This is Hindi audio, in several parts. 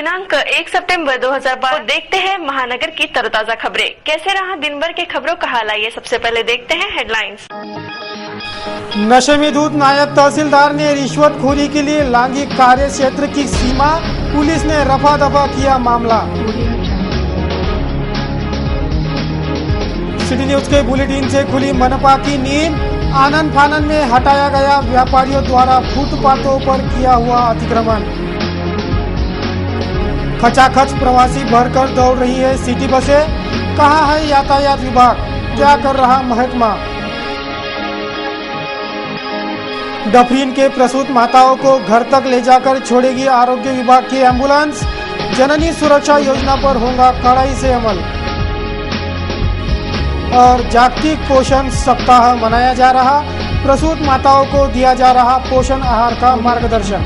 दिनांक 1 सितंबर 2012 देखते हैं महानगर की तरोताजा खबरें। कैसे रहा दिन भर के खबरों का हाल, आइए सबसे पहले देखते हैं हेडलाइंस। नशे में धुत नायब तहसीलदार ने रिश्वतखोरी के लिए लांघी कार्य क्षेत्र की सीमा, पुलिस ने रफा दफा किया मामला। सिटी न्यूज के बुलेटिन से खुली मनपा की नींद, आनन फानन में हटाया गया व्यापारियों द्वारा फुटपाथों पर किया हुआ अतिक्रमण। खचाखच प्रवासी भरकर दौड़ रही है सिटी बसें, कहाँ है यातायात विभाग, क्या कर रहा महकमा। डफरीन के प्रसूत माताओं को घर तक ले जाकर छोड़ेगी आरोग्य विभाग की एम्बुलेंस, जननी सुरक्षा योजना पर होगा कड़ाई से अमल। और जागतिक पोषण सप्ताह मनाया जा रहा, प्रसूत माताओं को दिया जा रहा पोषण आहार का मार्गदर्शन।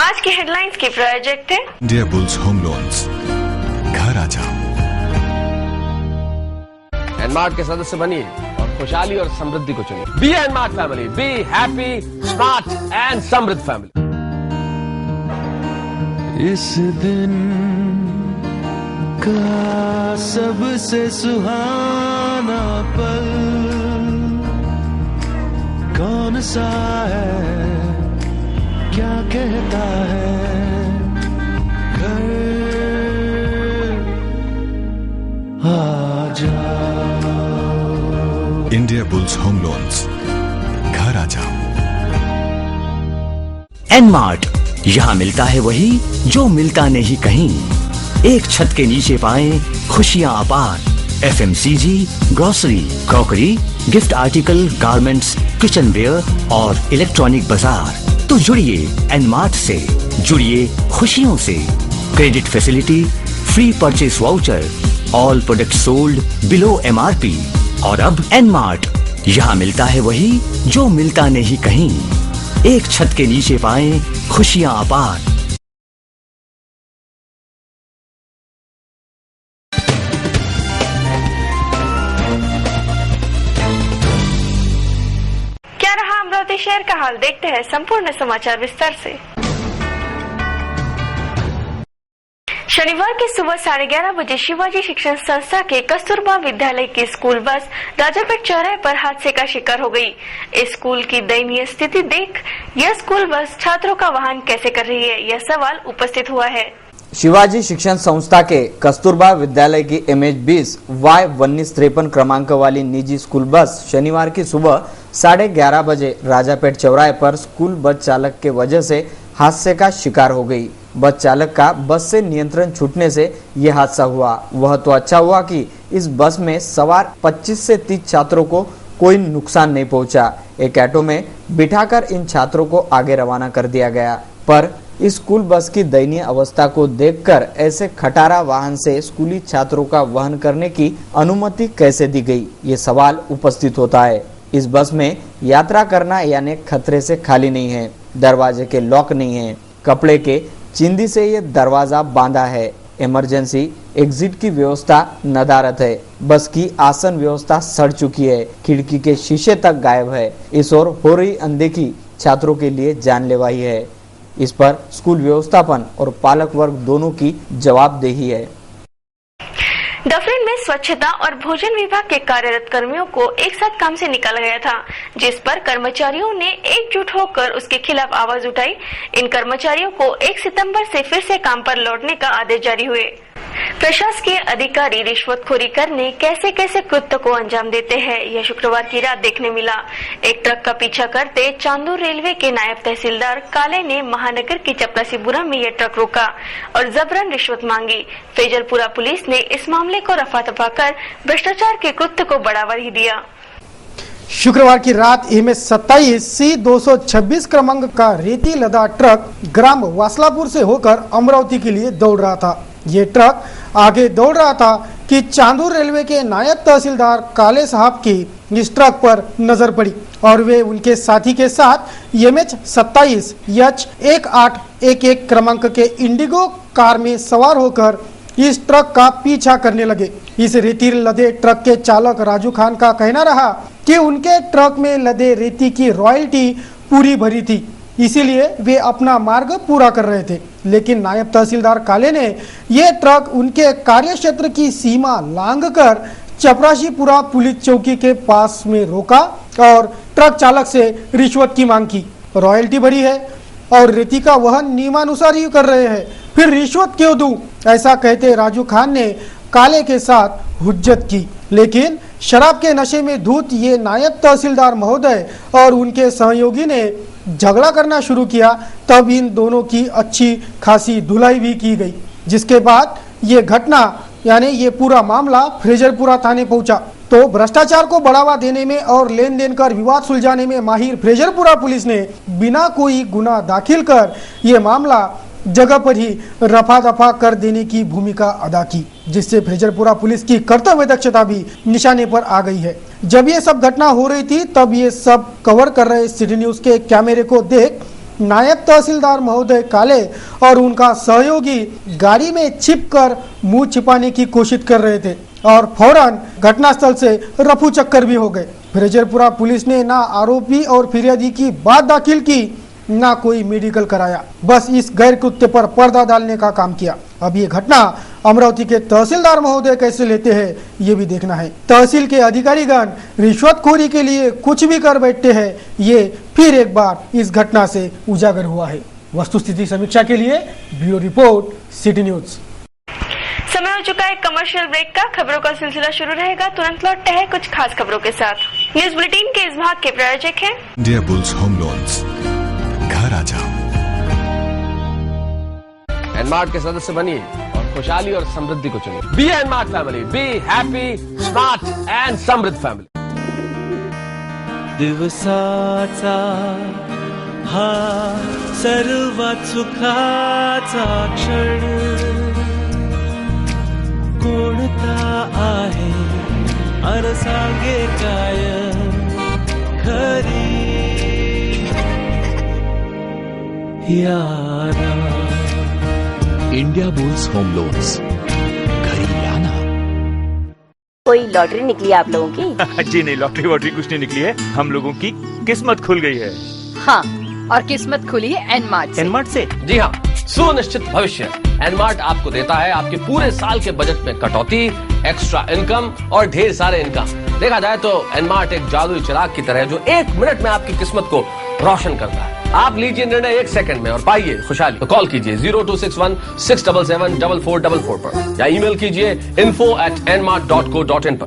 आज के हेडलाइंस के प्रायोजक थे इंडिया बुल्स होम लोन्स, घर आ जाओ। एनमार्ट के सदस्य बनिए और खुशहाली और समृद्धि को चुनिए। Be Nmart family, be happy, smart and समृद्ध फैमिली। इस दिन का सबसे सुहाना पल कौन सा है, क्या कहता है घर आ जाओ। इंडिया बुल्स होम लोन्स, घर आ जाओ। एनमार्ट, यहाँ मिलता है वही जो मिलता नहीं कहीं। एक छत के नीचे पाएं खुशियाँ अपार। FMCG, grocery, crockery, gift article, garments, kitchen ware और इलेक्ट्रॉनिक बाजार। तो जुड़िए एनमार्ट से, जुड़िए खुशियों से। Credit facility, free purchase voucher, all product sold below MRP। और अब एनमार्ट, यहाँ मिलता है वही जो मिलता नहीं कहीं। एक छत के नीचे पाएं खुशियाँ अपार। क्या रहा अमरावती शहर का हाल, देखते हैं संपूर्ण समाचार विस्तार से। शनिवार की सुबह 11:30 बजे शिवाजी शिक्षण संस्था के कस्तूरबा विद्यालय की स्कूल बस राजापेट चौराहे पर हादसे का शिकार हो गई। इस स्कूल की दयनीय स्थिति देख यह स्कूल बस छात्रों का वाहन कैसे कर रही है, यह सवाल उपस्थित हुआ है। शिवाजी शिक्षण संस्था के कस्तूरबा विद्यालय की MH20 Y1953 क्रमांक वाली निजी स्कूल बस शनिवार की सुबह 11:30 बजे राजापेट चौराहे पर स्कूल बस चालक के वजह से हादसे का शिकार हो गई। बस चालक का बस से नियंत्रण छूटने से यह हादसा हुआ। वह तो अच्छा हुआ कि इस बस में सवार 25 से 30 छात्रों को कोई नुकसान नहीं पहुंचा। एक ऑटो में बिठाकर इन छात्रों को आगे रवाना कर दिया गया। पर इस स्कूल बस की दयनीय अवस्था को देखकर ऐसे खटारा वाहन से स्कूली छात्रों का वहन करने की अनुमति कैसे दी गई, ये सवाल उपस्थित होता है। इस बस में यात्रा करना यानी खतरे से खाली नहीं है। दरवाजे के लॉक नहीं है, कपड़े के चिंदी से ये दरवाजा बांधा है। इमरजेंसी एग्जिट की व्यवस्था नदारद है। बस की आसन व्यवस्था सड़ चुकी है, खिड़की के शीशे तक गायब है। इस ओर हो रही अनदेखी छात्रों के लिए जानलेवा ही है। इस पर स्कूल व्यवस्थापन और पालक वर्ग दोनों की जवाबदेही है। डफरीन में स्वच्छता और भोजन विभाग के कार्यरत कर्मियों को एक साथ काम से निकाला गया था, जिस पर कर्मचारियों ने एकजुट होकर उसके खिलाफ आवाज उठाई। इन कर्मचारियों को 1 सितंबर से फिर से काम पर लौटने का आदेश जारी हुए। प्रशासकीय अधिकारी रिश्वतखोरी करने कैसे कैसे कृत्य को अंजाम देते हैं, यह शुक्रवार की रात देखने मिला। एक ट्रक का पीछा करते चांदूर रेलवे के नायब तहसीलदार काले ने महानगर की चपरासीपुरा में यह ट्रक रोका और जबरन रिश्वत मांगी। फैजलपुरा पुलिस ने इस मामले को रफा दफा कर भ्रष्टाचार के कृत्य को बढ़ावा ही दिया। शुक्रवार की रात MH27 C226 क्रमांक का रेती लदा ट्रक ग्राम वासलापुर से होकर अमरावती के लिए दौड़ रहा था। ये ट्रक आगे दौड़ रहा था कि चांदूर रेलवे के नायब तहसीलदार काले साहब की इस ट्रक पर नजर पड़ी और वे उनके साथी के साथ MH27 H1811 क्रमांक के इंडिगो कार में सवार होकर इस ट्रक का पीछा करने लगे। इस रेती लदे ट्रक के चालक राजू खान का कहना रहा कि उनके ट्रक में लदे रेती की रॉयल्टी पूरी भरी थी। इसीलिए वे अपना मार्ग पूरा कर रहे थे। लेकिन नायब तहसीलदार काले ने ये ट्रक उनके कार्य क्षेत्र की सीमा लांघकर चपरासीपुरा पुलिस चौकी के पास में रोका और ट्रक चालक से रिश्वत की मांग की। रॉयल्टी भरी है और रेती का वहन नियमानुसार ही कर रहे हैं, फिर रिश्वत क्यों दूं? ऐसा कहते राजू खान ने काले के साथ हुज्जत की। लेकिन शराब के नशे में धुत ये नायब तहसीलदार महोदय और उनके सहयोगी ने झगड़ा करना शुरू किया। तब इन दोनों की अच्छी खासी धुलाई भी की गई, जिसके बाद ये घटना यानी ये पूरा मामला फ्रेजरपुरा थाने पहुंचा। तो भ्रष्टाचार को बढ़ावा देने में और लेन देन कर विवाद सुलझाने में माहिर फ्रेजरपुरा पुलिस ने बिना कोई गुनाह दाखिल कर ये मामला जगह पर ही रफा दफा कर देने की भूमिका अदा की, जिससे फ्रेजरपुरा पुलिस की कर्तव्य दक्षता भी निशाने पर आ गई है। जब ये सब घटना हो रही थी तब ये सब कवर कर रहे सिटी न्यूज के कैमरे को देख नायब तहसीलदार महोदय काले और उनका सहयोगी गाड़ी में छिपकर मुंह छिपाने की कोशिश कर रहे थे और फौरन घटनास्थल से रफू चक्कर भी हो गए। फ्रेजरपुरा पुलिस ने ना आरोपी और फिरियादी की बात दाखिल की, ना कोई मेडिकल कराया, बस इस गैर कृत्य पर पर्दा डालने का काम किया। अब ये घटना अमरावती के तहसीलदार महोदय कैसे लेते हैं ये भी देखना है। तहसील के अधिकारीगण रिश्वतखोरी के लिए कुछ भी कर बैठते हैं, ये फिर एक बार इस घटना से उजागर हुआ है। वस्तुस्थिति समीक्षा के लिए ब्यूरो रिपोर्ट सिटी न्यूज। समय हो चुका है कमर्शियल ब्रेक का। खबरों का सिलसिला शुरू रहेगा, तुरंत लौटते हैं कुछ खास खबरों के साथ। न्यूज बुलेटिन के इस भाग के प्रायोजक हैं इंडिया बुल्स होम लोन्स। घर आ जाओ। एनमार्ट के सदस्य बनिए और खुशहाली और समृद्धि को चुनिए। Be Nmart family, be happy, smart and समृद्ध फैमिली। दिवसाचा हा सर्वात सुखाचा क्षण कोणता आहे अर सांगे काय खरी यारा। India bulls home loans. घरी लाना। कोई लॉटरी निकली आप लोगों की? जी नहीं, लॉटरी वॉटरी कुछ नहीं निकली है, हम लोगों की किस्मत खुल गई है। हाँ, और किस्मत खुली है एनमार्ट से। एनमार्ट से? जी हाँ, सुनिश्चित भविष्य एनमार्ट आपको देता है आपके पूरे साल के बजट में कटौती, एक्स्ट्रा इनकम और ढेर सारे इनकम। देखा जाए तो एनमार्ट एक जादुई चिराग की तरह है जो 1 मिनट में आपकी किस्मत को रोशन करता है। आप लीजिए निर्णय 1 सेकंड में और पाइए खुशहाली। तो कॉल कीजिए 0261 677 4444 पर या ईमेल कीजिए info@nmart.co.in पर।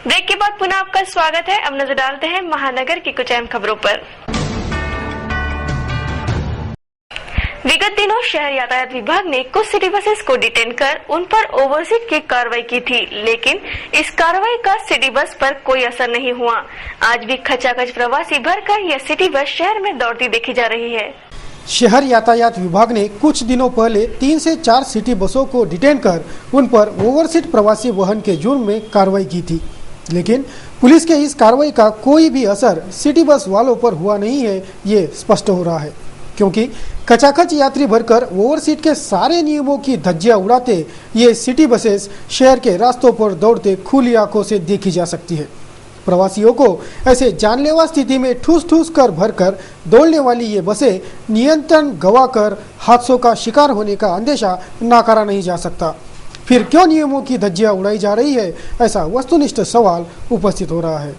ब्रेक के बाद पुनः आपका स्वागत है। अब नजर डालते हैं महानगर की कुछ अहम खबरों पर। विगत दिनों शहर यातायात विभाग ने कुछ सिटी बसेस को डिटेन कर उन पर ओवरसीट की कार्रवाई की थी, लेकिन इस कार्रवाई का सिटी बस पर कोई असर नहीं हुआ। आज भी खचाखच प्रवासी भरकर यह सिटी बस शहर में दौड़ती देखी जा रही है। शहर यातायात विभाग ने कुछ दिनों पहले 3 से 4 सिटी बसों को डिटेन कर उन पर ओवरसीट प्रवासी वहन के जुर्म में कार्रवाई की थी, लेकिन पुलिस के इस कार्रवाई का कोई भी असर सिटी बस वालों पर हुआ नहीं है, ये स्पष्ट हो रहा है, क्योंकि खचाखच यात्री भरकर ओवरसीट के सारे नियमों की धज्जियां उड़ाते ये सिटी बसेस शहर के रास्तों पर दौड़ते खुली आंखों से देखी जा सकती है। प्रवासियों को ऐसे जानलेवा स्थिति में ठूस ठूस कर भरकर दौड़ने वाली ये बसें नियंत्रण गंवाकर हादसों का शिकार होने का अंदेशा नकारा नहीं जा सकता। फिर क्यों नियमों की धज्जियां उड़ाई जा रही है, ऐसा वस्तुनिष्ठ सवाल उपस्थित हो रहा है।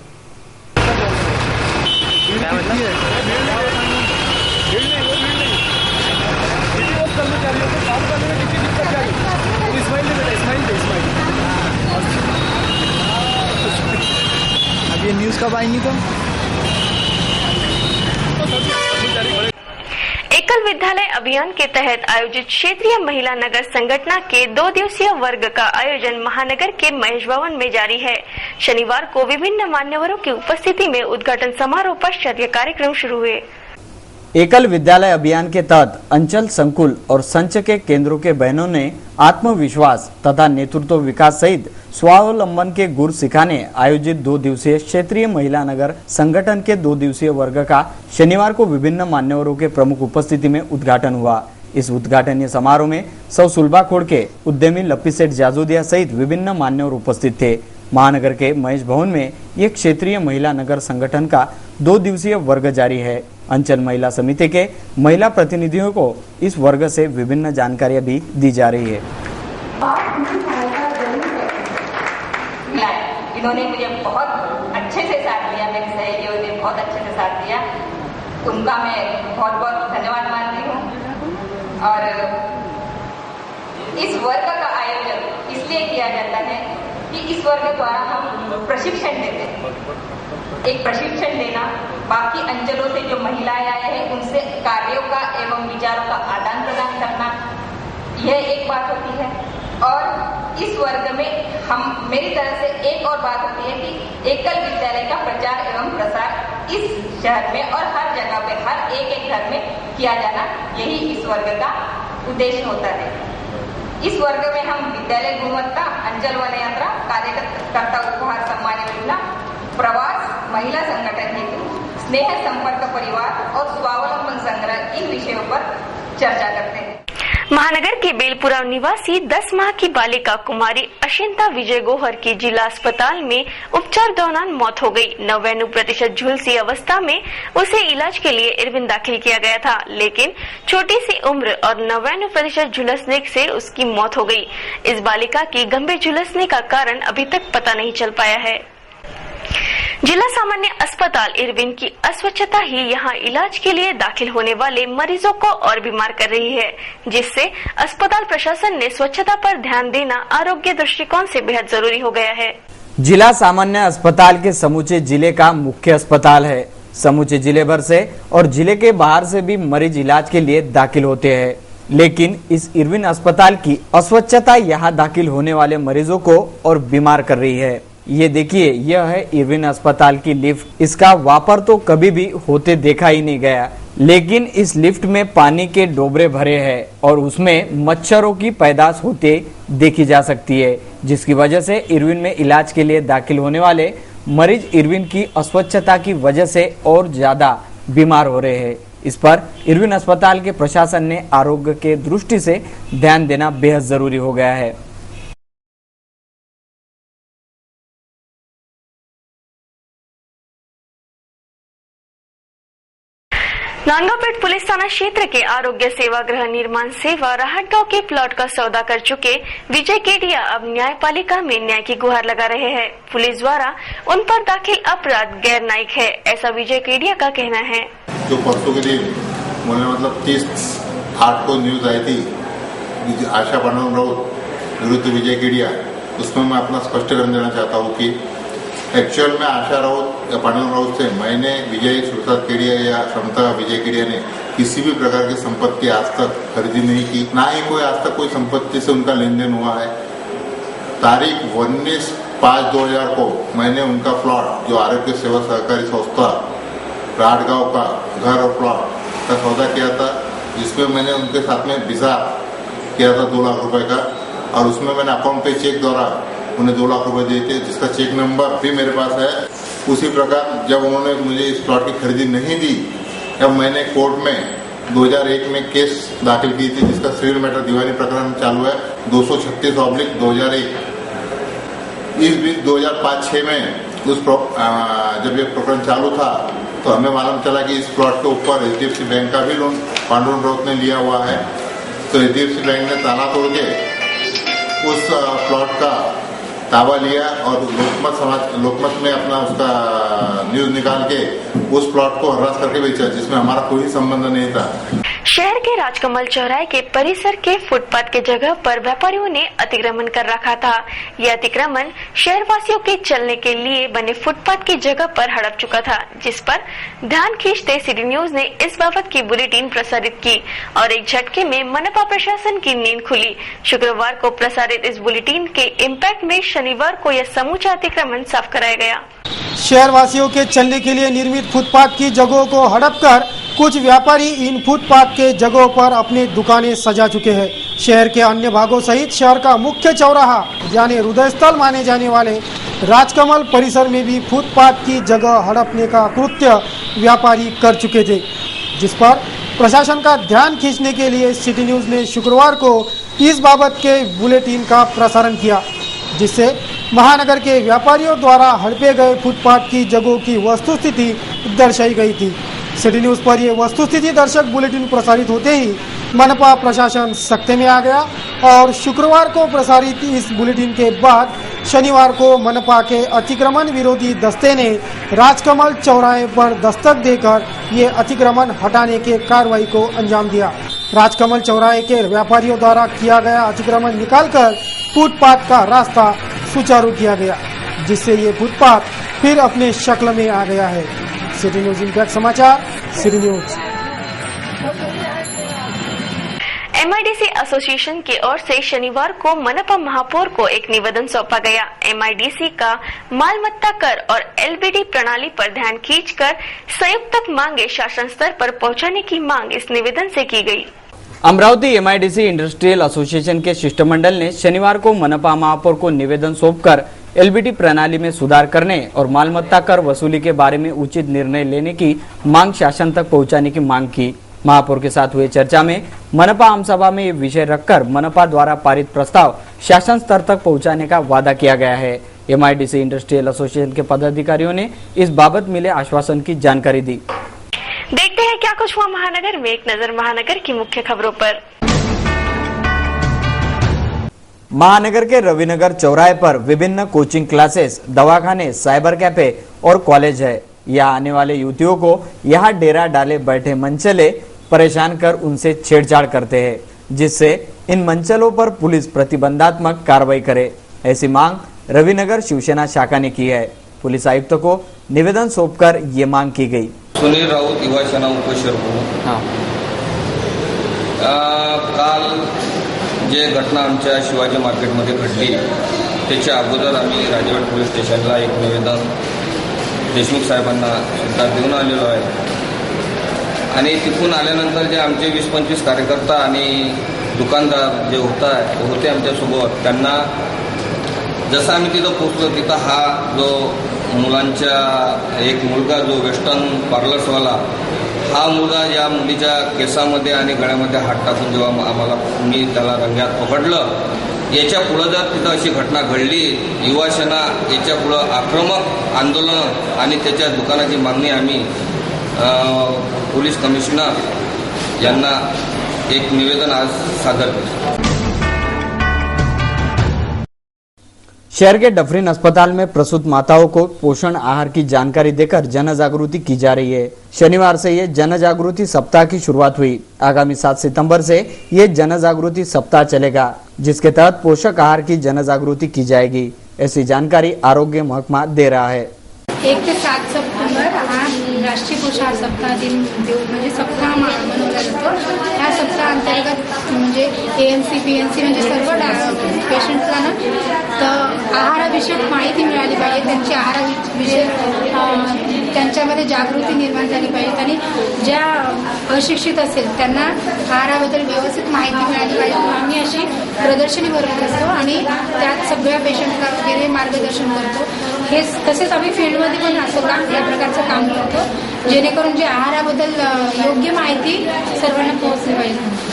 अब ये न्यूज कब आएंगी तो? एकल विद्यालय अभियान के तहत आयोजित क्षेत्रीय महिला नगर संगठन के 2 दिवसीय वर्ग का आयोजन महानगर के महेश भवन में जारी है। शनिवार को विभिन्न मान्यवरों की उपस्थिति में उद्घाटन समारोह पश्चात यह कार्यक्रम शुरू हुए। एकल विद्यालय अभियान के तहत अंचल संकुल और संच के केंद्रों के बहनों ने आत्मविश्वास तथा नेतृत्व विकास सहित स्वावलंबन के गुर सिखाने आयोजित 2 दिवसीय क्षेत्रीय महिला नगर संगठन के 2 दिवसीय वर्ग का शनिवार को विभिन्न मान्यवरों के प्रमुख उपस्थिति में उद्घाटन हुआ। इस उद्घाटनीय समारोह में सौ सुलभा खोड़ के उद्यमी लप्पी सेठ जाजोदिया सहित विभिन्न मान्यवर उपस्थित थे। महानगर के महेश भवन में एक क्षेत्रीय महिला नगर संगठन का 2 दिवसीय वर्ग जारी है। अंचल महिला समिति के महिला प्रतिनिधियों को इस वर्ग से विभिन्न जानकारियां भी दी जा रही है। इन्होंने मुझे बहुत अच्छे से साथ दिया, मेरी सहेलियों ने बहुत अच्छे से साथ दिया, उनका मैं बहुत बहुत धन्यवाद मानती हूँ। और इस वर्ग का आयोजन इसलिए किया जाता है कि इस वर्ग द्वारा हम प्रशिक्षण देते हैं। एक प्रशिक्षण देना, बाकी अंचलों से जो महिलाएं आए हैं उनसे कार्यों का एवं विचारों का आदान प्रदान करना, यह एक बात होती है। और इस वर्ग में मेरी तरफ से एक और बात होती है कि एकल विद्यालय का प्रचार एवं प्रसार इस शहर में और हर जगह पे हर एक घर में किया जाना, यही इस वर्ग का उद्देश्य होता है। इस वर्ग में हम विद्यालय गुणवत्ता, अंचल वन यात्रा, कार्यकर्ता उपहार सम्मान योजना, प्रवास, महिला संगठन हेतु, स्नेह संपर्क परिवार और स्वावलंबन संग्रह, इन विषयों पर चर्चा करते हैं। महानगर के बेलपुरा निवासी 10 माह की बालिका कुमारी अशिंता विजय गोहर की जिला अस्पताल में उपचार दौरान मौत हो गई। 99% झुलसी अवस्था में उसे इलाज के लिए इरविन दाखिल किया गया था, लेकिन छोटी सी उम्र और 99% झुलसने से उसकी मौत हो गई। इस बालिका की गंभीर झुलसने का कारण अभी तक पता नहीं चल पाया है। जिला सामान्य अस्पताल इरविन की अस्वच्छता ही यहां इलाज के लिए दाखिल होने वाले मरीजों को और बीमार कर रही है, जिससे अस्पताल प्रशासन ने स्वच्छता पर ध्यान देना आरोग्य दृष्टिकोण से बेहद जरूरी हो गया है। जिला सामान्य अस्पताल के समूचे जिले का मुख्य अस्पताल है। समूचे जिले भर से और जिले के बाहर से भी मरीज इलाज के लिए दाखिल होते हैं, लेकिन इस इरविन अस्पताल की अस्वच्छता यहाँ दाखिल होने वाले मरीजों को और बीमार कर रही है। ये देखिए, यह है इरविन अस्पताल की लिफ्ट। इसका वापर तो कभी भी होते देखा ही नहीं गया, लेकिन इस लिफ्ट में पानी के डोबरे भरे हैं और उसमें मच्छरों की पैदाश होते देखी जा सकती है, जिसकी वजह से इरविन में इलाज के लिए दाखिल होने वाले मरीज इरविन की अस्वच्छता की वजह से और ज्यादा बीमार हो रहे हैं। इस पर इरविन अस्पताल के प्रशासन ने आरोग्य के दृष्टि से ध्यान देना बेहद जरूरी हो गया है। नांदोपेट पुलिस थाना क्षेत्र के आरोग्य सेवा गृह निर्माण सेवा राहटगांव के प्लॉट का सौदा कर चुके विजय केडिया अब न्यायपालिका में न्याय की गुहार लगा रहे हैं। पुलिस द्वारा उन पर दाखिल अपराध गैर न्यायिक है, ऐसा विजय केडिया का कहना है। जो परसों के दिन मतलब 30/8 को न्यूज आई थी आशा पांडुरंग राउत विरुद्ध विजय केडिया, उसमें मैं अपना स्पष्टीकरण देना चाहता हूँ कि एक्चुअल में आशा राउत या पांडुरंग राउत से मैंने विजय सुप्रसाद केडिया या क्षमता विजय केडिया ने किसी भी प्रकार की संपत्ति आज तक खरीदी नहीं की, ना ही कोई आज तक कोई संपत्ति से उनका लेन देन हुआ है। तारीख 19/5/2000 को मैंने उनका प्लॉट जो आरोग्य सेवा सहकारी संस्था राहटगांव का घर और प्लॉट का सौदा किया था, जिसमें मैंने उनके साथ में वीजा किया था 2 लाख रुपए का, और उसमें मैंने अकाउंट पे चेक द्वारा उन्हें 2 लाख रुपए दिए थे, जिसका चेक नंबर भी मेरे पास है। उसी प्रकार जब उन्होंने मुझे इस प्लॉट की खरीदी नहीं दी, तब मैंने कोर्ट में 2001 में केस दाखिल की थी, जिसका सिविल मैटर दीवानी प्रकरण चालू है 236/2001। इस बीच 2005-06 में जब ये प्रकरण चालू था तो हमें मालूम चला कि इस प्लॉट के ऊपर HDFC बैंक का भी लोन पांडुरंग राउत ने लिया हुआ है। तो HDFC बैंक ने ताला तोड़ के उस प्लॉट का दावा लिया और लोकमत में अपना उसका न्यूज निकाल के उस प्लॉट को हरास करके बेचा, जिसमें हमारा कोई संबंध नहीं था। शहर के राजकमल चौराहे के परिसर के फुटपाथ के जगह पर व्यापारियों ने अतिक्रमण कर रखा था। यह अतिक्रमण शहरवासियों के चलने के लिए बने फुटपाथ की जगह पर हड़प चुका था, जिस पर ध्यान खींचते सिटी न्यूज ने इस बाबत की बुलेटिन प्रसारित की और एक झटके में मनपा प्रशासन की नींद खुली। शुक्रवार को प्रसारित इस बुलेटिन के इम्पैक्ट में शनिवार को यह समूचा अतिक्रमण साफ कराया गया। शहरवासियों के चलने के लिए निर्मित फुटपाथ की जगहों को हड़प कर कुछ व्यापारी इन फुटपाथ के जगहों पर अपनी दुकानें सजा चुके हैं। शहर के अन्य भागों सहित शहर का मुख्य चौराहा यानी हृदय स्थल माने जाने वाले राजकमल परिसर में भी फुटपाथ की जगह हड़पने का कृत्य व्यापारी कर चुके थे, जिस पर प्रशासन का ध्यान खींचने के लिए सिटी न्यूज ने शुक्रवार को इस बाबत के बुलेटिन का प्रसारण किया, जिससे महानगर के व्यापारियों द्वारा हड़पे गए फुटपाथ की जगहों की वस्तुस्थिति दर्शाई गई थी। सिटी न्यूज पर यह वस्तुस्थिति दर्शक बुलेटिन प्रसारित होते ही मनपा प्रशासन सख्ते में आ गया और शुक्रवार को प्रसारित इस बुलेटिन के बाद शनिवार को मनपा के अतिक्रमण विरोधी दस्ते ने राजकमल चौराहे पर दस्तक देकर ये अतिक्रमण हटाने के कार्रवाई को अंजाम दिया। राजकमल चौराहे के व्यापारियों द्वारा किया गया अतिक्रमण निकालकर फुटपाथ का रास्ता सुचारू किया गया, जिससे ये फुटपाथ फिर अपने शक्ल में आ गया है। सिटी न्यूज इंपैक्ट समाचार, सिटी न्यूज। एमआईडीसी एसोसिएशन की ओर से शनिवार को मनपा महापौर को एक निवेदन सौंपा गया। एमआईडीसी का मालमत्ता कर और एलबीडी प्रणाली पर ध्यान खींचकर संयुक्त मांगे शासन स्तर पर पहुंचाने की मांग इस निवेदन से की गई। अमरावती एमआईडीसी इंडस्ट्रियल एसोसिएशन के शिष्टमंडल ने शनिवार को मनपा महापौर को निवेदन सौंपकर एलबीडी प्रणाली में सुधार करने और मालमत्ता कर वसूली के बारे में उचित निर्णय लेने की मांग शासन तक पहुंचाने की मांग की। महापौर के साथ हुए चर्चा में मनपा आम सभा में ये विषय रखकर मनपा द्वारा पारित प्रस्ताव शासन स्तर तक पहुंचाने का वादा किया गया है। एमआईडीसी इंडस्ट्रियल एसोसिएशन के पदाधिकारियों ने इस बाबत मिले आश्वासन की जानकारी दी। देखते हैं क्या कुछ हुआ महानगर में। एक नजर महानगर की मुख्य खबरों पर। महानगर के रविनगर चौराहे पर विभिन्न कोचिंग क्लासेस, दवाखाने, साइबर कैफे और कॉलेज है। यहाँ आने वाले युवतियों को यहाँ डेरा डाले बैठे मंचले परेशान कर उनसे छेड़छाड़ करते हैं, जिससे इन मंचलों पर पुलिस प्रतिबंधात्मक कार्रवाई करे। ऐसी मांग रविनगर शिवसेना शाखा ने की है। पुलिस आयुक्त को निवेदन सौंपकर ये मांग की गई। सुनील राऊत, युवा सेना उपशहर। काल जे घटना आमच्या शिवाजी मार्केटमध्ये घडली त्याच्या अगोदर आम्ही राजवाड पोलीस स्टेशनला एक निवेदन देशमुख साहेबांना सुद्धा देऊन आलेलो आहे आणि तिथून आल्यानंतर जे आमचे 20-25 कार्यकर्ता आणि दुकानदार जे होते आमच्यासोबत, त्यांना जसं आम्ही तिथं पोहोचलो तिथं हा जो मुलांच्या एक मुलगा जो वेस्टर्न पार्लर्सवाला, हा मुलगा या मुलीच्या केसामध्ये आणि गळ्यामध्ये हात टाकून जेव्हा मी त्याला रंग्यात पकडलं, याच्या पुढं जर तिथं अशी घटना घडली, युवा सेना याच्या पुढं आक्रमक आंदोलन आणि त्याच्या दुकानाची मागणी आम्ही पोलीस कमिशनर यांना एक निवेदन आज सादर केलं। शहर के डफरीन अस्पताल में प्रसूत माताओं को पोषण आहार की जानकारी देकर जन जागृति की जा रही है। शनिवार से ये जन जागृति सप्ताह की शुरुआत हुई। आगामी 7 सितंबर से ये जन जागृति सप्ताह चलेगा, जिसके तहत पोषक आहार की जन जागृति की जाएगी। ऐसी जानकारी आरोग्य महकमा दे रहा है। 1 ते 7 सप्टेंबर हा राष्ट्रीय पोषण सप्ताह दिन म्हणजे सप्ताह मनवला जातो। ह्या सप्ताह अंतर्गत म्हणजे एएनसी पीएनसी म्हणजे सर्व पेशंटला ना तर आहाराविषयक माहिती मिळाली पाहिजे, त्यांची आहाराविषयी त्यांच्यामध्ये जागृती निर्माण झाली पाहिजे आणि ज्या अशिक्षित असेल त्यांना आहाराबद्दल व्यवस्थित माहिती मिळाली पाहिजे। आम्ही अशी प्रदर्शनी भरवत असतो आणि त्यात सगळ्या पेशंटला वगैरे मार्गदर्शन करतो। हे तसेच आम्ही फील्डमध्ये पण असं या प्रकारचं काम करतो, जेणेकरून जे आहाराबद्दल योग्य माहिती सर्वांना पोहोचली पाहिजे।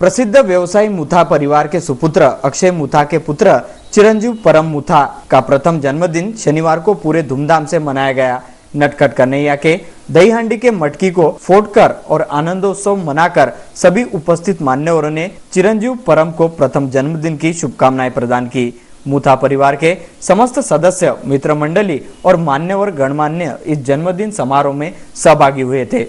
प्रसिद्ध व्यवसायी मुथा परिवार के सुपुत्र अक्षय मुथा के पुत्र चिरंजीव परम मुथा का प्रथम जन्मदिन शनिवार को पूरे धूमधाम से मनाया गया। नटखट कन्हैया के दही हांडी के मटकी को फोड़कर और आनंदोत्सव मनाकर सभी उपस्थित मान्यवरों ने चिरंजीव परम को प्रथम जन्मदिन की शुभकामनाएं प्रदान की। मुथा परिवार के समस्त सदस्य, मित्र मंडली और मान्यवर गणमान्य इस जन्मदिन समारोह में सहभागी हुए थे।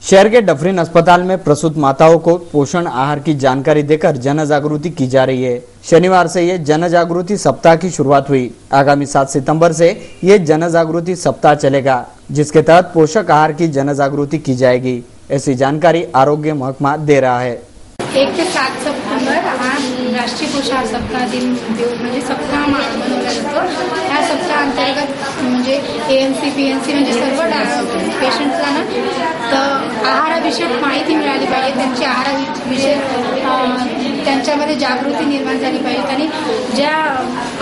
शहर के डफरीन अस्पताल में प्रसूत माताओं को पोषण आहार की जानकारी देकर जन जागृति की जा रही है। शनिवार से ये जन जागृति सप्ताह की शुरुआत हुई। आगामी 7 सितंबर से ये जन जागृति सप्ताह चलेगा, जिसके तहत पोषक आहार की जन जागृति की जाएगी। ऐसी जानकारी आरोग्य महकमा दे रहा है। 1 ते 7 सप्टेंबर हा राष्ट्रीय पोषण सप्ताह दिन म्हणजे सप्ताह मनवला जातो. ह्या सप्ताह अंतर्गत म्हणजे AMC PNC म्हणजे सर्व पेशंट्सला ना तर आहाराविषयक माहिती मिळाली पाहिजे, त्यांची आहाराविषयी त्यांच्यामध्ये जागृती निर्माण झाली पाहिजे आणि ज्या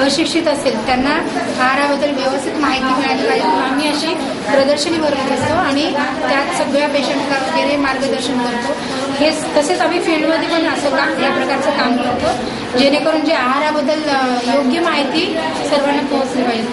अशिक्षित असेल त्यांना आहाराबद्दल व्यवस्थित माहिती मिळाली पाहिजे. आम्ही अशी प्रदर्शनी भरवत असतो आणि त्यात सगळ्या पेशंटला वगैरे मार्गदर्शन करतो. हे तसेच आम्ही फील्डमध्ये पण असं या प्रकारचं काम करतो जेणेकरून जे आहाराबद्दल योग्य माहिती सर्वांना पोहोचली पाहिजे.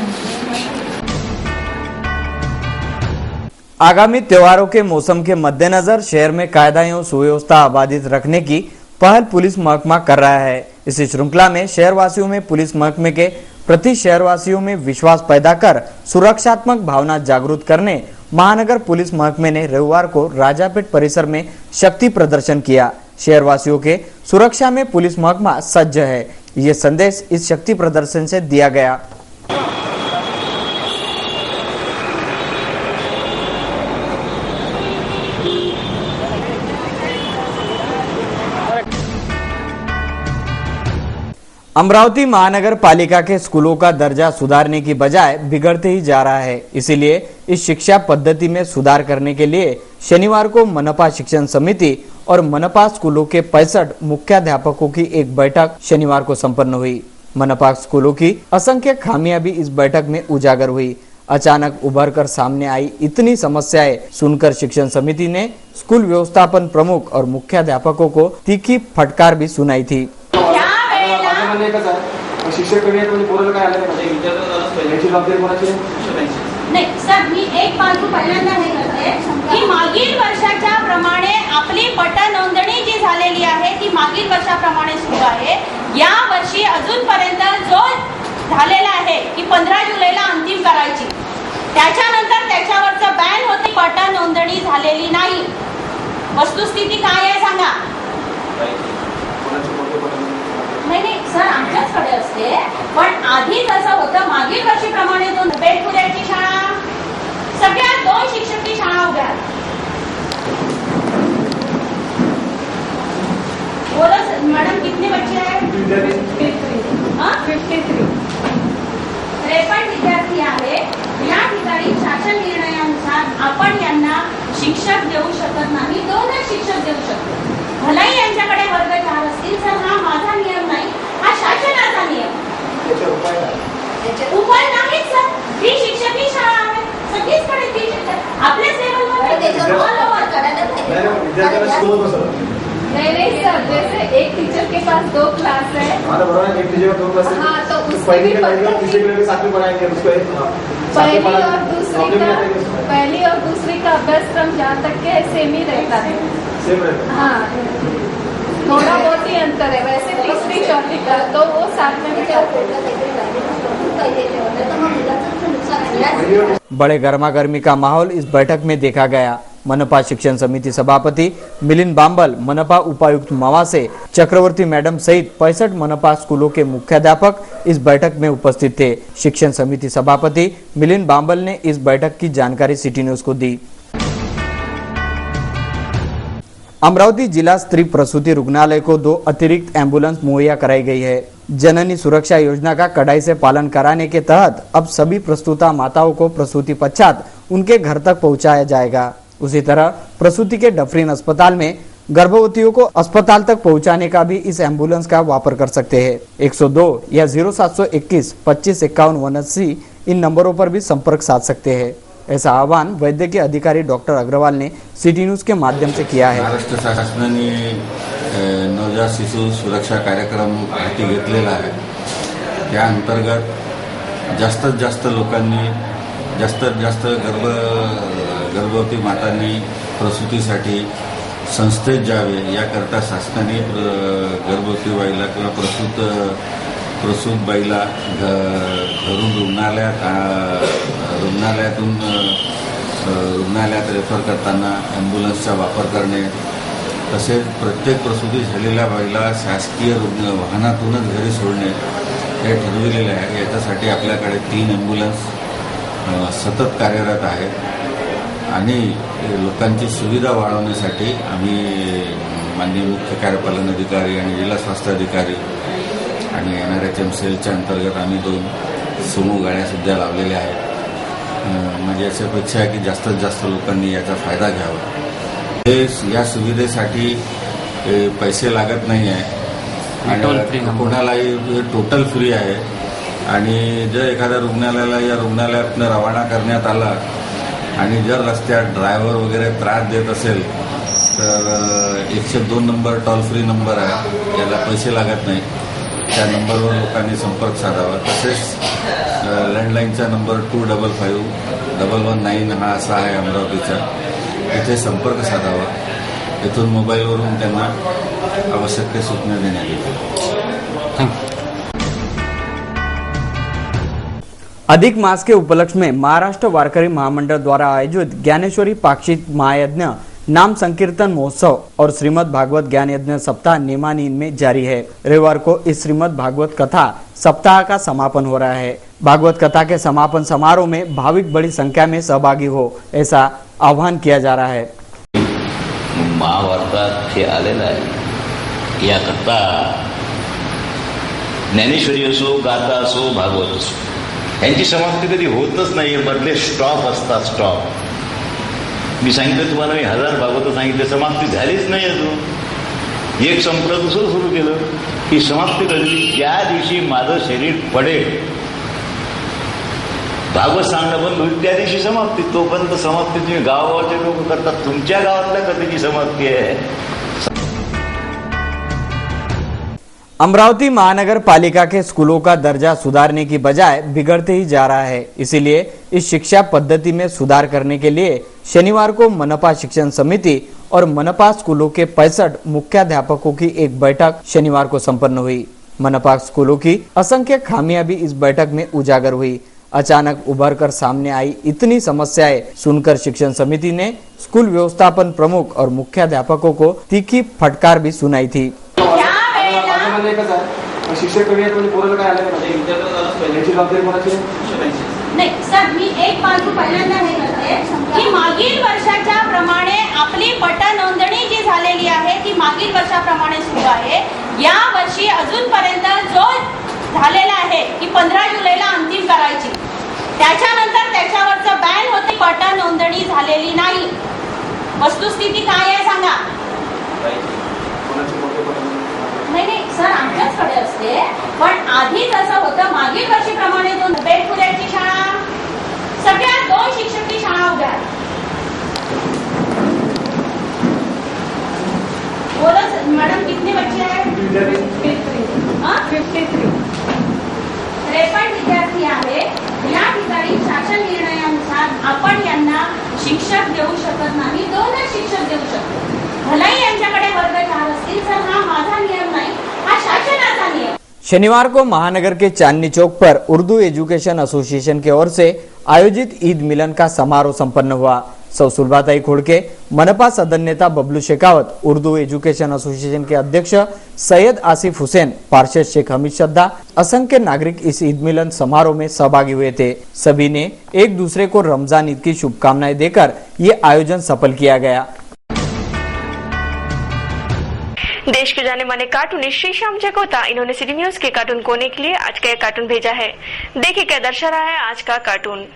आगामी त्योहारों के मौसम के मद्देनजर शहर में कायदा एवं सुव्यवस्था आबादित रखने की पहल पुलिस महकमा कर रहा है. इसी श्रृंखला में शहरवासियों में पुलिस महकमे के प्रति शहरवासियों में विश्वास पैदा कर सुरक्षात्मक भावना जागृत करने महानगर पुलिस महकमे ने रविवार को राजापेट परिसर में शक्ति प्रदर्शन किया. शहरवासियों के सुरक्षा में पुलिस महकमा सज्ज है, ये संदेश इस शक्ति प्रदर्शन से दिया गया. अमरावती महानगर पालिका के स्कूलों का दर्जा सुधारने की बजाय बिगड़ते ही जा रहा है. इसीलिए इस शिक्षा पद्धति में सुधार करने के लिए शनिवार को मनपा शिक्षण समिति और मनपा स्कूलों के 65 मुख्याध्यापकों की एक बैठक शनिवार को संपन्न हुई. मनपा स्कूलों की असंख्य खामियां भी इस बैठक में उजागर हुई. अचानक उभर कर सामने आई इतनी समस्याएं सुनकर शिक्षण समिति ने स्कूल व्यवस्थापन प्रमुख और मुख्याध्यापकों को तीखी फटकार भी सुनाई थी. शिक्षक बोलायला काय आलं पाहिजे, याची जबाबदारी कोणाची नाही सर, मी एक बाजू पहिल्यांदा हे करते की मागील वर्षाच्या प्रमाणे आपली पट नोंदणी जी झालेली आहे ती मागील वर्षाप्रमाणे सुरू आहे. या वर्षी अजूनपर्यंत जो झालेला आहे की 15 जुलैला अंतिम करायची, त्याच्यानंतर त्याच्यावरचं बॅन होते, पट नोंदणी झालेली नाही. वस्तुस्थिती काय आहे सांगा. नाही सर, आमच्याचकडे असते, पण आधीच असं होतं मागील वर्षीप्रमाणे तो बेटपुऱ्याची शाळा सगळ्या 2 शिक्षकी शाळा उभ्या. बोलो मैडम, कितने बच्चे हैं? 53 विद्यार्थी आहे. या ठिकाणी शासन निर्णयानुसार आपण यांना शिक्षक देऊ शकत नाही, 2च शिक्षक देऊ शकतो. भलाही यांच्याकडे वर्ग 4 असतील तर हा माझा नियम नाही, हा शासनाचा नियम. उपाय नाही सर, ही शिक्षकी शाळा आहे, सगळीचकडे ती शिक्षक आपल्याच नहीं सर, जैसे एक टीचर के पास 2 क्लास है. एक टीचर का 2 क्लास है. हाँ, तो उसमें पहली के साथ में बनाएंगे उसको. पहली और दूसरी का अभ्यासक्रम जहाँ तक के सेम ही रहता है. हाँ, थोड़ा बहुत ही अंतर है. वैसे तीसरी चौथी का तो वो साथ में बड़े गर्मागर्मी का माहौल इस बैठक में देखा गया. मनपा शिक्षण समिति सभापति मिलिंद बांबल, मनपा उपायुक्त मवासे चक्रवर्ती मैडम सहित 65 मनपा स्कूलों के मुख्याध्यापक इस बैठक में उपस्थित थे. शिक्षण समिति सभापति मिलिंद बांबल ने इस बैठक की जानकारी सिटी न्यूज को दी. अमरावती जिला स्त्री प्रसूति रुग्णालय को 2 अतिरिक्त एम्बुलेंस मुहैया कराई गई है. जननी सुरक्षा योजना का कड़ाई से पालन कराने के तहत अब सभी प्रसूता माताओं को प्रसूति पश्चात उनके घर तक पहुंचाया जाएगा. उसी तरह प्रसूति के डफरीन अस्पताल में गर्भवतियों को अस्पताल तक पहुंचाने का भी इस एम्बुलेंस का वापर कर सकते हैं. 102 या 0721 25 51 180 इन नंबरों पर भी संपर्क साध सकते हैं. ऐसा आह्वान वैद्य के अधिकारी डॉक्टर अग्रवाल ने सिटी न्यूज के माध्यम से किया है. महाराष्ट्र शासनाने नवजात शिशु सुरक्षा कार्यक्रम हाती घेतलेला आहे. त्या अंतर्गत जास्तीत जास्त लोकांनी जास्तीत जास्त गर्भवती मातांनी प्रसूतीसाठी संस्थेत जावे याकरता शासनाने गर्भवती बाईला किंवा प्रसूत बाईला घरून रुग्णालयात रेफर करताना ॲम्ब्युलन्सचा वापर करणे, तसेच प्रत्येक प्रसूती झालेल्या बाईला शासकीय वाहनातूनच घरी सोडणे हे ठरविलेले आहे. याच्यासाठी आपल्याकडे 3 ॲम्ब्युलन्स सतत कार्यरत आहेत आणि लोकांची सुविधा वाढवण्यासाठी आम्ही माननीय मुख्य कार्यपालन अधिकारी आणि जिल्हा स्वास्थ्य अधिकारी आणि NRHM सेलच्या अंतर्गत आम्ही 2 सुमो गाड्या सुद्धा लावलेल्या आहेत. माझी अशी अपेक्षा आहे की जास्तीत जास्त लोकांनी याचा फायदा घ्यावा. या सुविधेसाठी पैसे लागत नाही आहे आणि कोणालाही टोटल फ्री आहे. आणि जर एखाद्या रुग्णालयाला या रुग्णालयातनं रवाना करण्यात आला आणि जर रस्त्यात ड्रायव्हर वगैरे त्रास देत असेल तर 102 नंबर टोल फ्री नंबर आहे, याला पैसे लागत नाही. त्या नंबरवर लोकांनी संपर्क साधावा. तसेच लँडलाईनचा नंबर 255119 हा असा आहे अमरावतीचा, तिथे संपर्क साधावा. इथून मोबाईलवरून त्यांना आवश्यक ते सूचना देण्यात येतील. अधिक मास के उपलक्ष्य में महाराष्ट्र वारकरी महामंडल द्वारा आयोजित ज्ञानेश्वरी पाक्षिक महायज्ञ नाम संकीर्तन महोत्सव और श्रीमद् भागवत ज्ञान यज्ञ सप्ताह निमानी में जारी है. रविवार को इस श्रीमद् भागवत कथा सप्ताह का समापन हो रहा है. भागवत कथा के समापन समारोह में भाविक बड़ी संख्या में सहभागी हो ऐसा आह्वान किया जा रहा है. महाभारतात हे आलेलं आहे. याकरता ज्ञानेश्वरी असो, गाथा असो, भागवत असो, यांची समाप्ती कधी होतच नाही. मधले स्टॉप असतात. स्टॉप मी सांगितलं तुम्हाला, मी 1000 भागवत सांगितले, समाप्ती झालीच नाही अजून. एक संपलं दुसरं सुरू केलं. ही समाप्ती कधी? ज्या दिवशी माझं शरीर पडेल, भागवत सांगणं बंद होईल, त्या दिवशी समाप्ती. तोपर्यंत समाप्ती तुम्ही गावावरचे लोक करतात. तुमच्या गावातल्या कथेची समाप्ती आहे. अमरावती महानगर पालिका के स्कूलों का दर्जा सुधारने की बजाय बिगड़ते ही जा रहा है. इसीलिए इस शिक्षा पद्धति में सुधार करने के लिए शनिवार को मनपा शिक्षण समिति और मनपा स्कूलों के 65 मुख्याध्यापकों की एक बैठक शनिवार को संपन्न हुई. मनपा स्कूलों की असंख्य खामियां भी इस बैठक में उजागर हुई. अचानक उभर कर सामने आई इतनी समस्याएं सुनकर शिक्षण समिति ने स्कूल व्यवस्थापन प्रमुख और मुख्याध्यापकों को तीखी फटकार भी सुनाई थी. शिक्षक म्हणजे पोराला काय आलं म्हणजे विद्यार्थ्यांची जबाबदारी कोणाची नाही सर, मी एक बाजू पहिल्यांदा हे करते की मागील वर्षाच्या प्रमाणे आपली पट नोंदणी जी झालेली आहे ती मागील वर्षाप्रमाणे सुरू आहे. या वर्षी अजूनपर्यंत जो झालेला आहे की 15 जुलैला अंतिम करायची, त्याच्यानंतर त्याच्यावरचं बॅन होते. पट नोंदणी झालेली नाही. वस्तुस्थिती काय आहे सांगा. नाही सर, आमच्याचकडे असते. पण आधीच असं होतं, मागील वर्षीप्रमाणे 2 बेटपुऱ्याची शाळा, सगळ्या 2 शिक्षकी शाळा उभ्या. बोलो मॅडम, कितने बच्चे हैं? 53 विद्यार्थी आहे. या ठिकाणी शासन निर्णयानुसार आपण यांना शिक्षक देऊ शकत नाही. 2च शिक्षक देऊ शकतो. भलाई यांच्याकडे वर्ग 4 असतील तर हा माझा नियम नाही, हा शासनाचा नियम. शनिवार को महानगर के चांदनी चौक पर उर्दू एजुकेशन एसोसिएशन की ओर से आयोजित ईद मिलन का समारोह संपन्न हुआ. सौ सुलभाताई खोड़के, मनपा सदन नेता बबलू शेखावत, उर्दू एजुकेशन एसोसिएशन के अध्यक्ष सैयद आसिफ हुसैन, पार्षद शेख हमीद श्रद्धा, असंख्य नागरिक इस ईद मिलन समारोह में सहभागी हुए थे. सभी ने एक दूसरे को रमजान ईद की शुभकामनाएं देकर ये आयोजन सफल किया गया. देश के जाने माने कार्टूनिस्ट श्री श्याम जगोता, इन्होंने सिटी न्यूज के कार्टून कोने के लिए आज का एक कार्टून भेजा है. देखिए क्या दर्शा रहा है आज का कार्टून.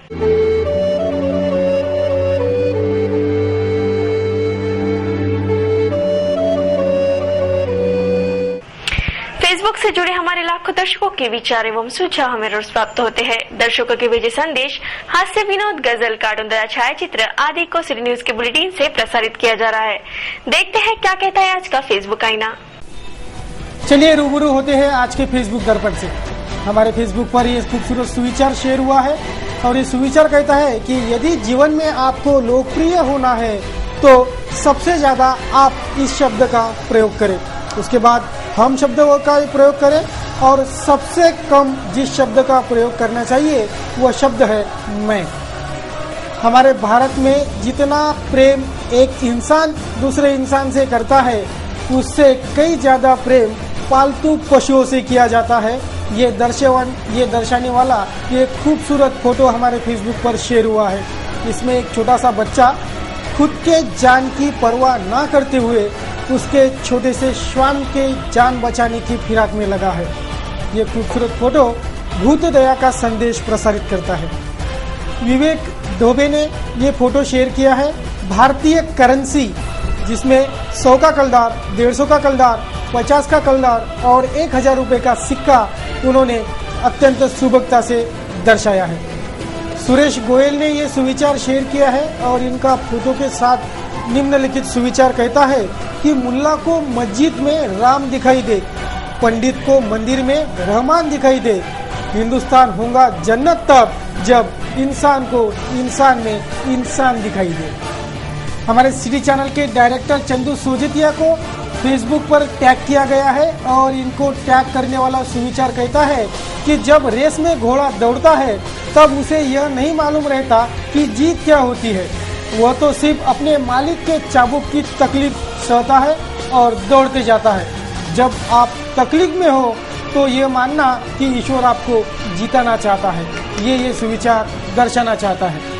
फेसबुक से जुड़े हमारे लाखों दर्शकों के विचार एवं सुझाव हमें रोज प्राप्त होते हैं. दर्शकों के भेजे संदेश, हास्य, विनोद, गजल, कार्टून तथा छायाचित्र आदि को सिटी न्यूज के बुलेटिन से प्रसारित किया जा रहा है. देखते हैं क्या कहता है आज का फेसबुक आईना. चलिए रूबरू होते हैं आज के फेसबुक दर्पण से. हमारे फेसबुक पर ये खूबसूरत सुविचार शेयर हुआ है और ये सुविचार कहता है कि यदि जीवन में आपको लोकप्रिय होना है तो सबसे ज्यादा आप इस शब्द का प्रयोग करें. उसके बाद हम शब्द का प्रयोग करें और सबसे कम जिस शब्द का प्रयोग करना चाहिए वह शब्द है मैं. हमारे भारत में जितना प्रेम एक इंसान दूसरे इंसान से करता है उससे कई ज्यादा प्रेम पालतू पशुओं से किया जाता है. ये दर्शाने वाला ये खूबसूरत फोटो हमारे फेसबुक पर शेयर हुआ है. इसमें एक छोटा सा बच्चा खुद के जान की परवाह ना करते हुए उसके छोटे से श्वान के जान बचाने की फिराक में लगा है। ये खूबसूरत फोटो भूत दया का संदेश प्रसारित करता है। विवेक डोबे ने ये फोटो शेयर किया है। भारतीय करेंसी जिसमें 100 का कलदार, 150 का कलदार, 50 का कलदार और 1000 रुपए का सिक्का उन्होंने अत्यंत सुबकता से दर्शाया है। सुरेश गोयल ने ये सुविचार शेयर किया है और इनका फोटो के साथ निम्नलिखित सुविचार कहता है कि मुल्ला को मस्जिद में राम दिखाई दे, पंडित को मंदिर में रहमान दिखाई दे, हिंदुस्तान होगा जन्नत तब जब इंसान को इंसान में इंसान दिखाई दे। हमारे सिटी चैनल के डायरेक्टर चंदू सोजतिया को फेसबुक पर टैग किया गया है और इनको टैग करने वाला सुविचार कहता है कि जब रेस में घोड़ा दौड़ता है तब उसे यह नहीं मालूम रहता कि जीत क्या होती है, वह तो सिर्फ अपने मालिक के चाबुक की तकलीफ सहता है और दौड़ते जाता है। जब आप तकलीफ में हो तो ये मानना कि ईश्वर आपको जीताना चाहता है, ये सुविचार दर्शाना चाहता है।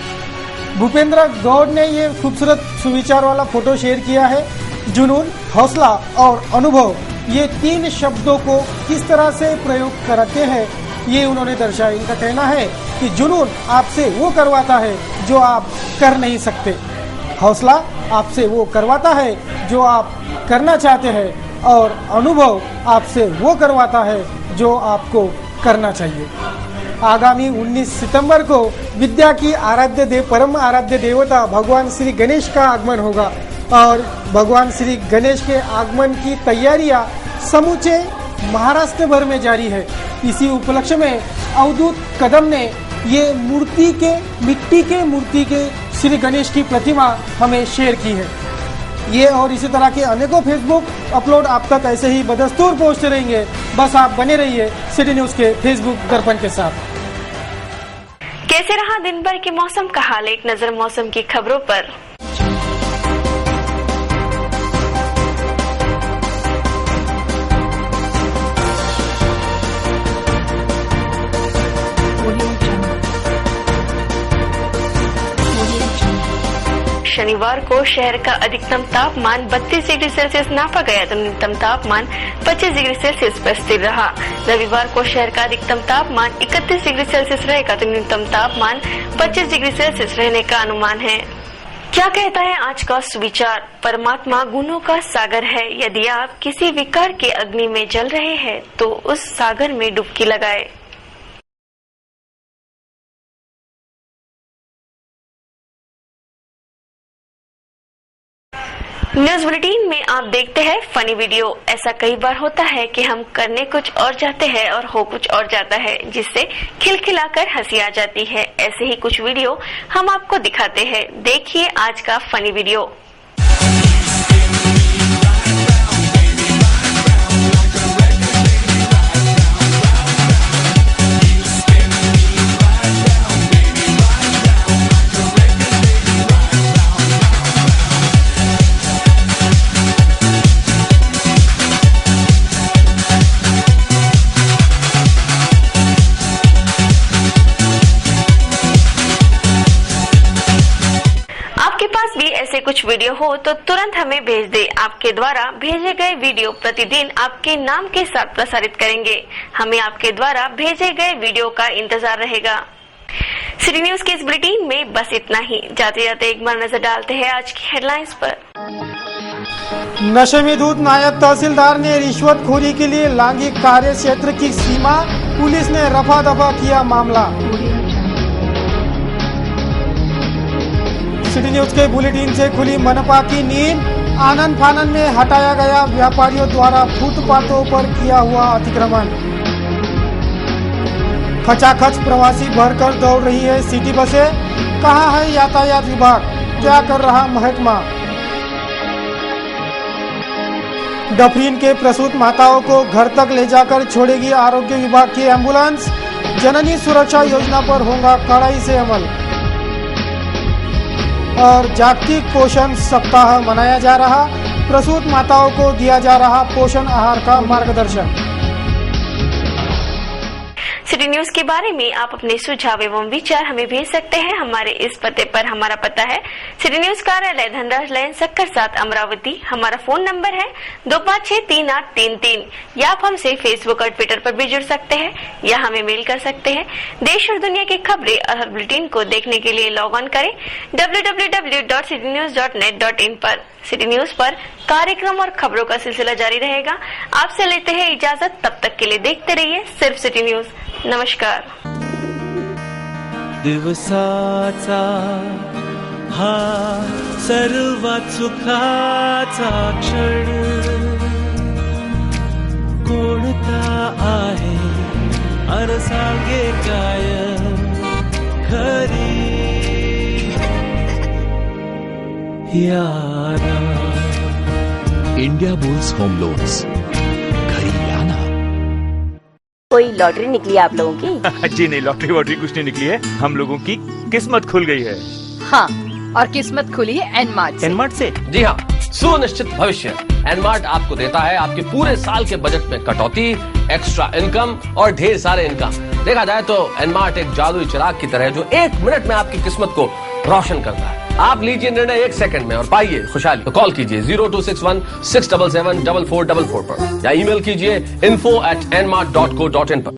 भूपेंद्र गौड़ ने ये खूबसूरत सुविचार वाला फोटो शेयर किया है। जुनून, हौसला और अनुभव, ये 3 शब्दों को किस तरह से प्रयोग करते हैं ये उन्होंने दर्शाया। इनका कहना है कि जुनून आपसे वो करवाता है जो आप कर नहीं सकते, हौसला आपसे वो करवाता है जो आप करना चाहते हैं और अनुभव आपसे वो करवाता है जो आपको करना चाहिए। आगामी 19 सितंबर को विद्या की परम आराध्य देवता भगवान श्री गणेश का आगमन होगा और भगवान श्री गणेश के आगमन की तैयारियां समूचे महाराष्ट्र भर में जारी है। इसी उपलक्ष्य में अवधूत कदम ने ये मिट्टी के मूर्ति के श्री गणेश की प्रतिमा हमें शेयर की है। ये और इसी तरह के अनेकों फेसबुक अपलोड आप तक ऐसे ही बदस्तूर पहुंचते रहेंगे। बस आप बने रहिए सिटी न्यूज के फेसबुक दर्पण के साथ। कैसे रहा दिन भर के मौसम का हाल, एक नजर मौसम की खबरों पर। शनिवार को शहर का अधिकतम तापमान 32 डिग्री सेल्सियस नापा गया तो न्यूनतम तापमान 25 डिग्री सेल्सियस पर स्थिर रहा। रविवार को शहर का अधिकतम तापमान 31 डिग्री सेल्सियस रहेगा तो न्यूनतम तापमान 25 डिग्री सेल्सियस रहने का अनुमान है। क्या कहता है आज का सुविचार? परमात्मा गुणों का सागर है। यदि आप किसी विकार के अग्नि में जल रहे हैं तो उस सागर में डुबकी लगाए। न्यूज बुलेटिन में आप देखते हैं फनी वीडियो। ऐसा कई बार होता है कि हम करने कुछ और जाते हैं और हो कुछ और जाता है, जिससे खिलखिलाकर हंसी आ जाती है। ऐसे ही कुछ वीडियो हम आपको दिखाते हैं। देखिए आज का फनी वीडियो। ऐसे कुछ वीडियो हो तो तुरंत हमें भेज दे। आपके द्वारा भेजे गए वीडियो प्रतिदिन आपके नाम के साथ प्रसारित करेंगे। हमें आपके द्वारा भेजे गए वीडियो का इंतजार रहेगा। सिटी न्यूज के इस बुलेटिन में बस इतना ही। जाते जाते एक बार नजर डालते हैं आज की हेडलाइंस पर। नशे में धुत नायब तहसीलदार ने रिश्वतखोरी के लिए लांघी कार्य क्षेत्र की सीमा, पुलिस ने रफा दफा किया मामला। सिटी न्यूज के बुलेटिन से खुली मनपा की नींद, आनंद फानंद में हटाया गया व्यापारियों द्वारा फुटपाथों पर किया हुआ अतिक्रमण। खचाखच प्रवासी भरकर दौड़ रही है सिटी बसें, कहाँ है यातायात विभाग, क्या कर रहा महकमा। डफरीन के प्रसूत माताओं को घर तक ले जाकर छोड़ेगी आरोग्य विभाग की एम्बुलेंस, जननी सुरक्षा योजना पर होगा कड़ाई से अमल। और जागतिक पोषण सप्ताह मनाया जा रहा, प्रसूत माताओं को दिया जा रहा पोषण आहार का मार्गदर्शन। सिटी न्यूज के बारे में आप अपने सुझाव एवं विचार हमें भेज सकते हैं हमारे इस पते पर। हमारा पता है सिटी न्यूज कार्यालय धनराज लाइन सक्कर 7 अमरावती। हमारा फोन नंबर है 25638333। या आप हमसे फेसबुक और ट्विटर पर भी जुड़ सकते हैं या हमें मेल कर सकते हैं। देश और दुनिया की खबरें और हर बुलेटिन को देखने के लिए लॉग ऑन करें www.citynews.net.in पर। सिटी न्यूज पर कार्यक्रम और खबरों का सिलसिला जारी रहेगा। आपसे लेते हैं इजाजत, तब तक के लिए देखते रहिए सिर्फ सिटी न्यूज। नमस्कार। दिवसाचा हा सर्वात सुखाचा क्षण कोणता आहे अरसागे काय खरी यारा। इंडिया बुल्स होम लोन्स, घरी या ना। कोई लॉटरी निकली आप लोगों की? जी नहीं, लॉटरी वॉटरी कुछ नहीं निकली है। हम लोगों की किस्मत खुल गई है। हाँ, और किस्मत खुली है एनमार्ट से। एनमार्ट से? जी हाँ, सुनिश्चित भविष्य एनमार्ट आपको देता है आपके पूरे साल के बजट में कटौती, एक्स्ट्रा इनकम और ढेर सारे इनकम। देखा जाए तो एनमार्ट एक जादुई चिराग की तरह है जो 1 मिनट में आपकी किस्मत को रोशन करता है। आप लीजिए निर्णय 1 सेकंड में और पाइए खुशहाली। तो कॉल कीजिए 0261 677 4444 पर या ईमेल कीजिए info@nmart.co.in पर।